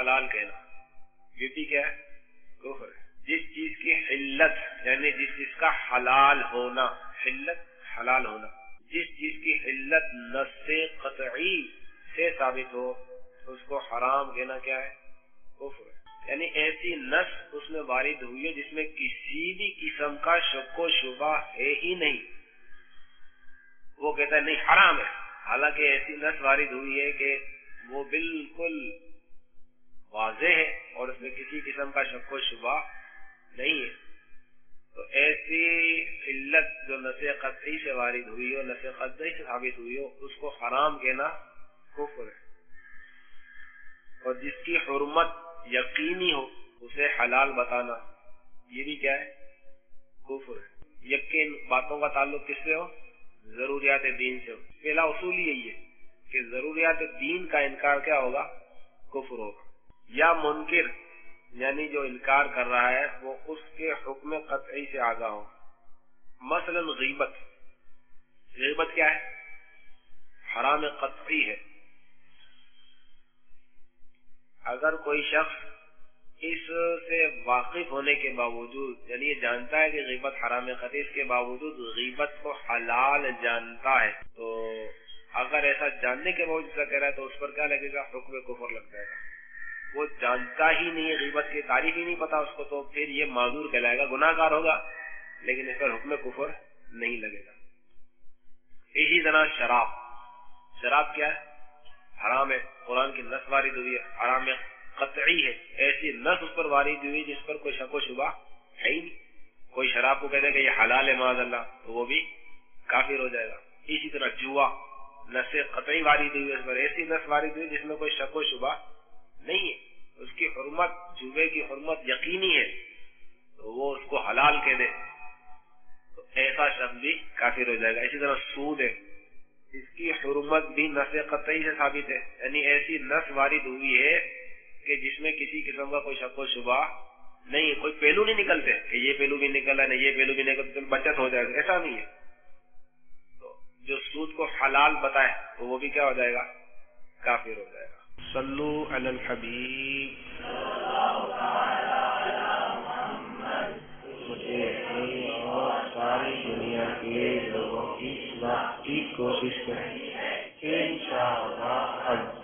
حلال کہنا، یہ بھی کیا ہے؟ کفر ہے۔ جس چیز کی حلت یعنی جس چیز کا حلال ہونا، حلت حلال ہونا، جس چیز کی حلت نص قطعی سے ثابت ہو اس کو حرام کہنا کیا ہے؟ کفر ہے۔ یعنی ایسی نص اس میں وارد ہوئی ہے جس میں کسی بھی قسم کا شک و شبہ ہے ہی نہیں، وہ کہتا ہے نہیں حرام ہے، حالانکہ ایسی نص وارد ہوئی ہے کہ وہ بالکل واضح ہے اور اس میں کسی قسم کا شک و شبہ نہیں ہے۔ تو ایسی علت جو نص قطعی سے وارد ہوئی ہو، نص قطعی سے ثابت ہوئی ہو، اس کو حرام کہنا کفر ہے۔ اور جس کی حرمت یقینی ہو اسے حلال بتانا، یہ بھی کیا ہے؟ کفر ہے۔ یقین باتوں کا تعلق کس سے ہو؟ ضروریات دین سے ہو۔ پہلا اصول یہی ہے کہ ضروریات دین کا انکار کیا ہوگا؟ کفر ہوگا۔ یا منکر یعنی جو انکار کر رہا ہے وہ اس کے حکم قطعی سے آگاہ ہو۔ مثلا غیبت، غیبت کیا ہے؟ حرام قطعی ہے۔ اگر کوئی شخص اس سے واقف ہونے کے باوجود یعنی یہ جانتا ہے کہ غیبت حرام قطعی، اس کے باوجود غیبت کو حلال جانتا ہے، تو اگر ایسا جاننے کے باوجود ایسا کہہ رہا ہے تو اس پر کیا لگے گا؟ حکم کفر لگ جائے گا۔ وہ جانتا ہی نہیں ہے، غیبت کی تعریف ہی نہیں پتا اس کو، تو پھر یہ معذور کہلائے گا، گناہ گار ہوگا، لیکن اس پر حکم کفر نہیں لگے گا۔ اسی طرح شراب، شراب کیا ہے؟ حرام ہے، قرآن کی نص وارد ہوئی ہے، حرام قطعی ہے، ایسی نص اس پر وارد ہوئی جس پر کوئی شک و شبہ ہے ہی نہیں۔ کوئی شراب کو کہتے کہ یہ حلال ہے معاذ اللہ، تو وہ بھی کافر ہو جائے گا۔ اسی طرح جوا، نص قطعی وارد ہوئی ہے، اس پر ایسی نص وارد ہوئی جس میں کوئی شک و شبہ نہیں ہے، اس کی حرمت، جوے کی حرمت یقینی ہے، تو وہ اس کو حلال کہہ دے تو ایسا شخص بھی کافر ہو جائے گا۔ اسی طرح سود ہے، اس کی حرمت بھی نص قطعی سے ثابت ہے، یعنی ایسی نص وارد ہوئی ہے کہ جس میں کسی قسم کا کوئی شک و شبہ نہیں ہے، کوئی پہلو نہیں نکلتے کہ یہ پہلو بھی نکل ہے، یہ پہلو بھی نکل، تو بچت ہو جائے گا، ایسا نہیں ہے۔ تو جو سود کو حلال بتائے تو وہ بھی کیا ہو جائے گا؟ کافر ہو جائے گا۔ صلو علی الحبیب۔ مجھے اور ساری دنیا کے لوگوں کی اصلاح کی کوشش کریں، انشاءاللہ۔